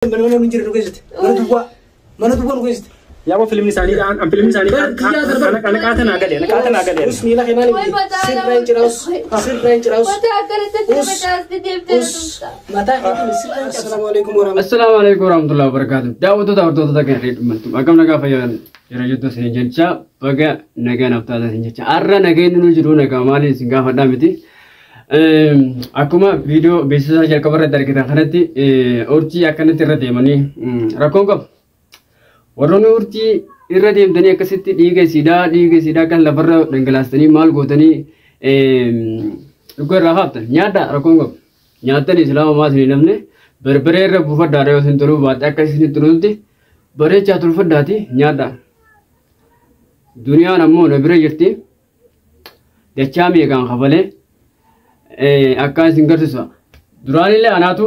mana menjadi nugesit mana tuh nugesit ya mau film nisani kan film nisani kan anak kata naga deh Bismillah kenali sirrain ceraus mata Assalamualaikum warahmatullahi wabarakatuh dawutu tak kiri mantum agam naga fayan yara jutu senjenca baga naga nafta senjenca arra naga ini nuju naga mali singa fada miti akuma video bisa saja kabar dari kita kanati urci akan terjadi mani rakongko warna urci irradi dunia kasiti diga sida kan labarra denggelas tani mal gotani ukur rahat nyata rakongko nyata ni selama masih namne berbere bufa dare osin turu bat akasini turulti bare chatur fadati nyata dunia namu nebere jirti dechami kan khabale akkan singartisa duranile anatu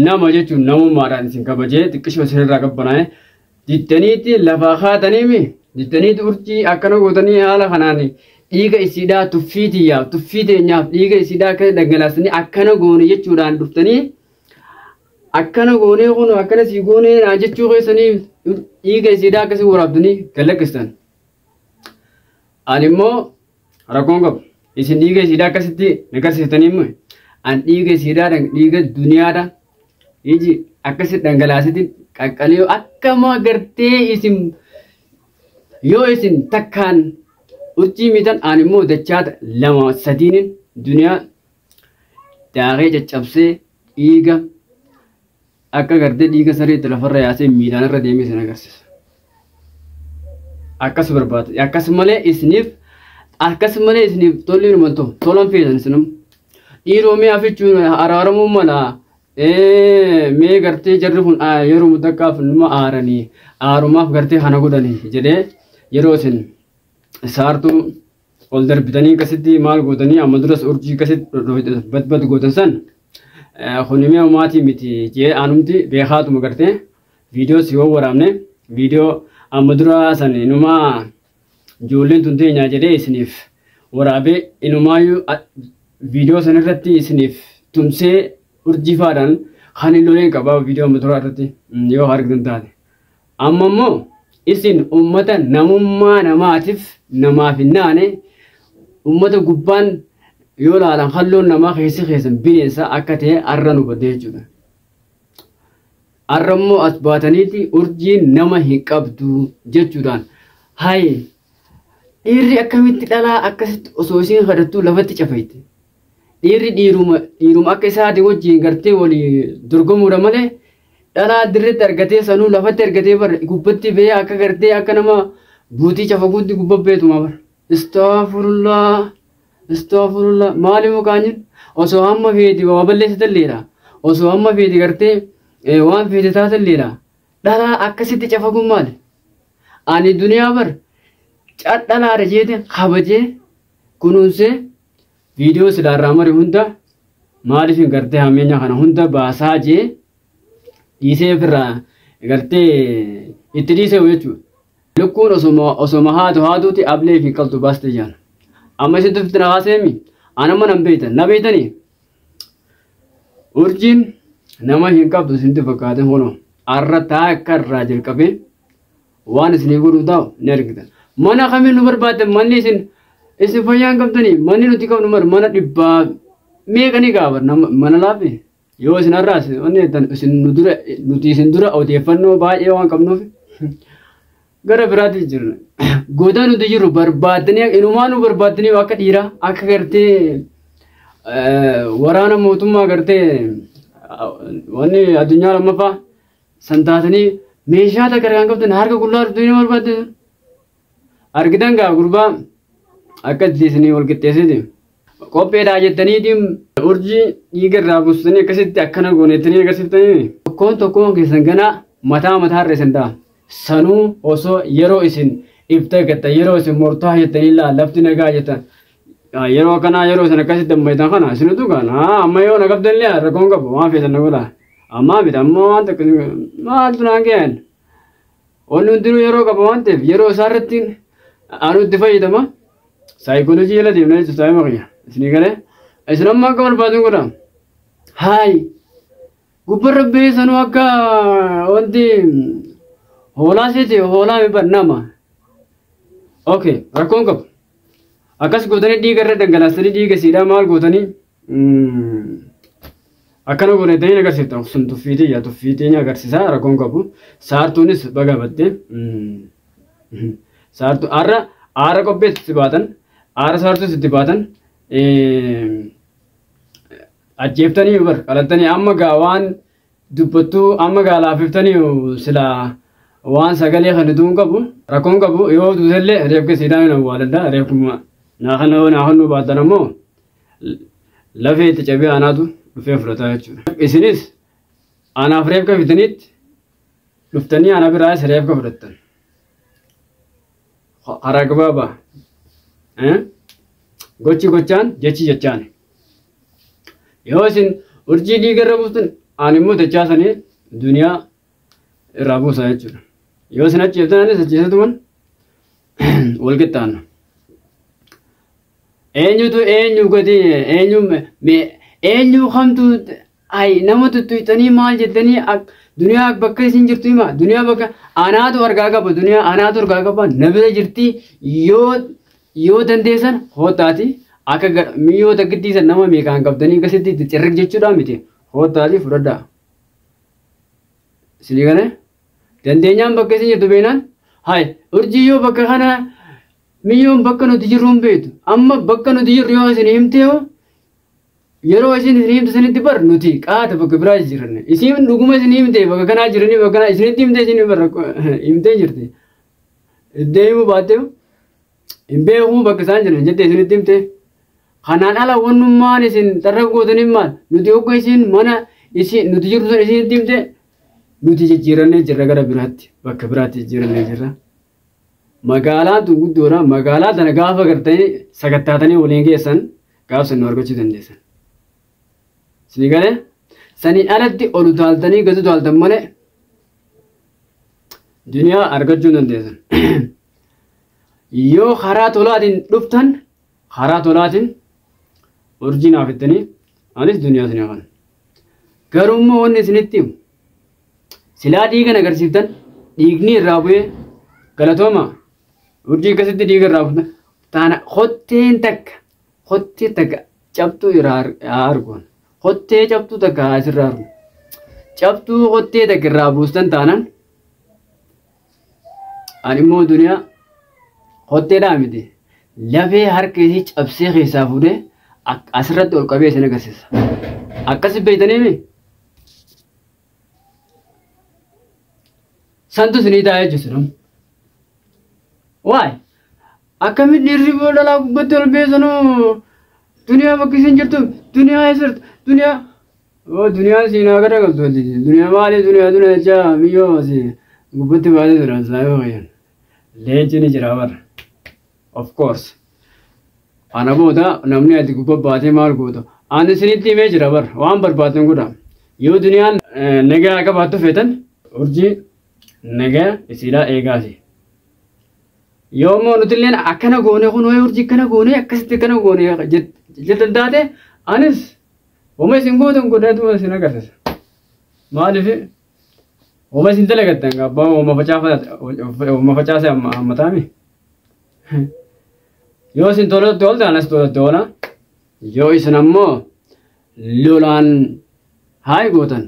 nama jechuun namummaadhaan isin kabajee xiqqishoo isinirraa qabbanaa'e jittaniitti lafaa kaatanimi jittaniitti urjii akkana gootanii haala kanaan dhiiga isiidhaa tuffii teenyaaf dhiiga isiidhaa akka dhangalaasanii akkana goone jechuudhaan dhuftanii akkana goonee kun akkana sii goonee naa jechuu keessanii dhiiga isiidhaa akkasii waraabdanii gallakkistan ani immoo rakkoon qabu isin dhiiga isiidhaa akkasitti nagarsiiftanii immoo an dhiiga isiidhaa dhiiga duniyaadha iji akkasitti dhangalaasiti qaqqalee akkama gartee isin yoo isin takkaan urjii mitan an immoo dachaata lama sadiinin duniyaa daaqee caccabsee dhiiga akka gartee dhiiga sareetti lafarra yaasee miidhaan irra deemee isin agarsiisa akkas barbaada akkasumalee isiniif tolli numanto tolan feesan isinum dhiiroo mee afichuun araaramuu mala mee gartee jarri kun yeroo muddaqaaf numa aaranii aarumaaf gartee kana godhanii jedhee yeroo isin saartuu ol darbitanii akkasitti maal gootanii amma duras urjii akkasitti badbad gootan san kunimee maatii miti jee aanumti beekaatuma gartee viidiyoo si yoo waraabne viidiyoo amma dura san inuma ijoolleen tun teenyaa jedhee isiniif waraabee inumaayyuu viidiyoo san irratti isiniif tumsee urjiifaadhaan kan hin loleen qabaa viidiyoo amma dura irratti yoo argitan taate amma immoo isin ummata namummaa namaaf hin naane ummata gubbaan yoo laalan halloon namaa keessan bineensa akka ta'e arra nu badee jechuudha. Arra immoo as baataniiti urjiin nama hin qabdu jechuudhaan hayi dhiirri akkamitti dhalaa akkasitti osoo isiin kadhattuu lafatti cafayte dhiirri dhiiruma akka isaati wajjiin gartee walii dorgomuudha malee dhalaa dirreetti argatee sanuu lafatti argatee bar gubbatti bee akka gartee akka nama buutii cafaguutti gubba beetuma bar Astaghfirullah maali mukaanyin osoo hamma feeti waa balleessitalleedha osoo hamma feeti gartee waan feete taatalleedha dhalaa akkasitti cafaguun maali ani duniyaa bar cadhalaadha jeete kabajee kunuunsee viidiyoo silaarraa mari hunda maaliif hin gartee hammeenya kana hunda baasaa jee dhiisee ofirraa gartee itti dhiisee jechuudha. Lukkuun osoma haatuuti ablee fi qaltu baaste jaan. Amma isin tufti na haaseemi anamma nan beeytan na beeytanii urjiin nama hin qabdu isinti fakkaate hono arra taa akka irraa jalqabee waan isinii godhuu ta'u ni argitan. Mana kamiin nu barbaaddan manni isin fayyaan qabdanii manni nuti qabnu mana dhibbaa meeqanii gaabar mana laafe yoo isin har'aas nuti isin dura odeeffannoo baay'ee waan qabnuuf gara biraatti jirna. Goota nuti jirru barbaaddanii inumaa nu barbaaddanii akka dhiiraa akka gartee waraana mootummaa gartee wanni addunyaa lammaffaa san taatanii meeshaa takka kan qabdan harka qullaa dhuftanii barbaadde argitan gaa gurbaa akka isinii wal qixxeessiti qopheedhaa jettaniitiin urjii dhiiga irraa buustanii akkasitti akkana goonettanii agarsiiftanii tokkoon keessan ganaa mataa irra isin ta'a sanuu osoo yeroo isin ifta gatta yeroo isin mortaa jettanii lafti nagaa jettan yeroo kanaa yeroo isin akkasitti dammaytan kana isinitu kana amma yoo na qabdanillee rakkoon qabu waan feetan na godha ammaa miti amma waan takka maaltu naan ga'an wanni hundinuu yeroo qaba waan ta'eef yeroo isaarratti anu itti fayyadama saayikoolojii jala deemna jechuudha saayima kiyya isinii galee isin amma akka barbaadun godha hayi Gubbar rabbii sanuu akka wanti hoolaa seeti hoolaa mi bannama. Okay, rakkoon qabu. Akkas gootanii dhiiga irra dhangalaasanii dhiiga siidhaa maal gootanii akkana godhatanii agarsiiftan sun tuffiitii agarsiisaa rakkoon qabu. Saartuunis baga battee saartuu aara qopheetti itti baatan aara saartuus itti baatan ajjeeftanii bar qalattanii amma gaa waan dubbattuu amma gaa laafiftanii silaa waan sagalee kan duun qabu rakkoon qabu yoo duusellee reefka siidhaa hin awwaaladha reefkuma naakannu baatan ammoo lafee itti cabee anaatu dhufee fudhataa jechuudha. Isinis anaaf reefka fitaniitti dhuftanii ana biraas reefka fudhattan. Haraa gabaabaa gochi gochaan jechi jechaan. Yoo isin urjii dhiigarra buuftan ani immoo dachaasanii duniyaa irraa buusaa jechuudha. Yoo isin achiiftanis achiisatuman wal qixxaanna. Eenyutu eenyu gadi eenyu kamtu ay nama tuttuutanii maal jettanii duniyaa bakka isin jirtu hima duniyaa bakka anaatu argaa qaba duniyaa anaatu argaa qaba nabira jirti yoo dandeessan hootaati akka mi'oota giddiisan nama meeqaan qabdanii akkasitti itti cirriq jechuudha miti hootaati fudhadhaa. Isinii kana dandeenyaan bakka isin jirtu beeknaan hay urjii yoo bakka kana mi'oon bakka nuti jirru hin beektu amma bakka nuti jirru yoo isin himtee yeroo isin himte sanitti bar nuti qaata bakka biraa jiranne isin dhuguma isin himte bakka kanaa jiranii bakka kanaa isinitti himte isin bar himtee jirti deemu baattee hin beekuu bakka isaan jiran jette isinitti himte kanaan ala wannummaan isin xarra gootanii maal nuti hogga isin mana isin nuti jirtu san isinitti himte nuti jijjiirannee jirra gara biraatti bakka biraatti jijjiirannee jirra. Magaalaan tun guddoodha magaalaa tana gaafa gartanii sagattaatanii waliin geessan gaafsa nu argachuu dandeessan. Isinii galee saniin alatti ol utaaltanii gadi utaaltan malee duniyaa argachuu dandeessan. Yoo karaa tolaatiin dhuftan karaa tolaatiin urjii naaf jettanii anis duniyaa isinii kana. Garuu immoo wanni isinitti himu silaa dhiigan agarsiiftan dhiigni irraa bu'ee galatooma urjii akkasitti dhiiga irraa bu'e taana hottee takka cabtuu irraa arguun hottee cabtuu takka asirraa argu cabtuu hottee takka irraa buustan taanaan ani immoo duniyaa hotteedhaa miti lafee harka isii cabsee keessaa fuudhee asirratti ol qabee isin agarsiisa akkasi beeytaniimi santu isinii taa'ee jechuudha. Waay akkamitti dhiirri dhalaa gubbatti ol beesanuu duniyaa bakka isin jirtu duniyaa eessirtu duniyaa siinaa gara galtu duniyaa maali duniyaa jechaa biyyoo gubbatti baatee tura saayoo fayyan leenci ni jira barra of course ana booda namni ati gubba baatee maal gootu ani isinitti himee jira barra waan barbaatan godha yoo duniyaan nagaa qabaattu feetan urjii nagaa isiidhaa eegaasi. Yoo immoo nuti illee akkana goone kun wayi urjii akkana goone akkasitti akkana goone jettan taate anis wama isin gootan godhatuma isin agarsiisa. Maaliif wama isin dalagattan abbaa wama facaase hammataami. Yoo isin tolatti oolta anas tolatti oola. Yoo isin ammoo lolaan haay gootan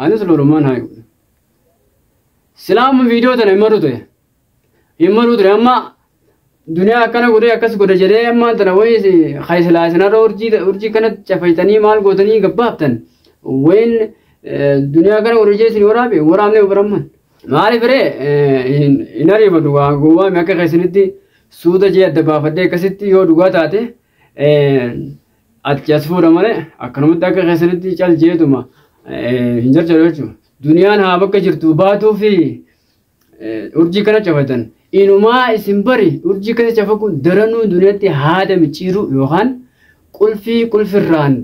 anis lolumaan haay gootan. Silaama viidiyoo tana hin marru ta'e. Immalu ture amma duniyaa akkana godhee akkas godha jedhee amma tana wayii khaysilaa isinarra urjii kana cafaytanii maal gootanii gabbaaftan wayin duniyaa kana godha jee isin waraabnee baramman maaliif ree hin ariifadhu gowwaami akka keessanitti suuta jee adda baafadhee akkasitti yoo dhugaa taate ati as fuudha malee akkanumatti akka keessanitti cal jeetuma hin jarjaru jechuudha duniyaan haa bakka jirtu baatuu fi urjii kana cafatan. Inumaa isin bari urjii kana cafakuun daranuu duniyaatti haada micciiruu yookaan qulfirraan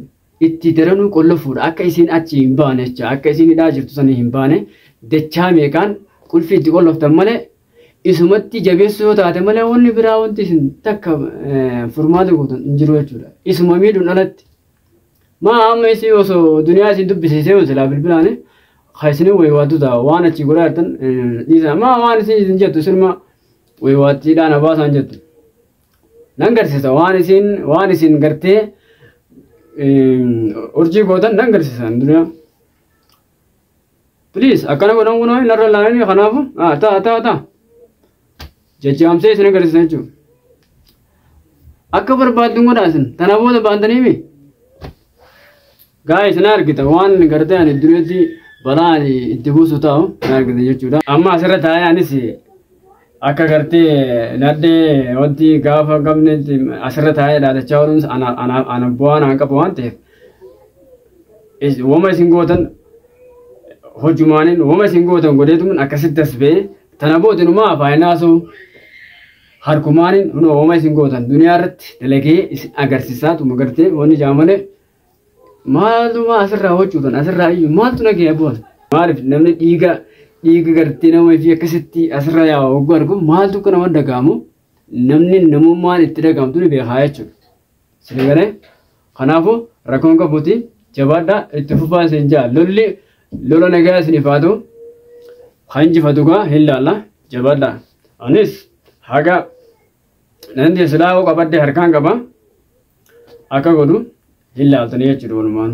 itti daranuu qollofuudha akka isin achi hin baane jecha akka isin hidhaa jirtu sanii hin baane dachaa meeqaan qulfii itti qolloftan malee isumatti jabeessuu yoo taate malee wanni biraa wanti isin takka furmaata gootan hin jiru jechuudha. Isuma miidhuun alatti ما أما يسي وسو دنيا سين تبي سيو سلا بالبلاني خايسني ويواتو دا وانا تشيغوراتن إذا ما وانا سين جت سلما ويواتي دانا باسان جت نانغر سيسا وانا سين غرتي أرجي غوتن نانغر سيسا دنيا please akana ko nang unoy narra lani khanafu ta jajam se isne garisen chu akbar baat dunga dasin tanabo da bandani mi guys nar kita wan garde ani dureti balani ittibu sutao nar gide jechuda amma asirra taaya anisi akka garte nadde wanti gafa gamne asirra taaya da chawrun ana buana ka buante is woma singotan hojumanin wama singotan godetum akasitas be tanabotinu ma fainaso harkumanin uno wama singotan dunyarat delege agarsisatu magarte woni jamane malu ma asra hojudan asra ayu maltu nage abon marif namne diga garte na mai fi akasitti asra ya ogwargo maltu kana wanda gamu namni namu man ittida gamtu ne be hayachu sigare khanafu rakon ka buti jabada ittifufa senja lolli lolo nagaa sinifaatu hanji fatuga hillalla jabada anis haga nandi silaawo qabadde harkaan qaba akka godhu hillaaltanii jechuudha walumaan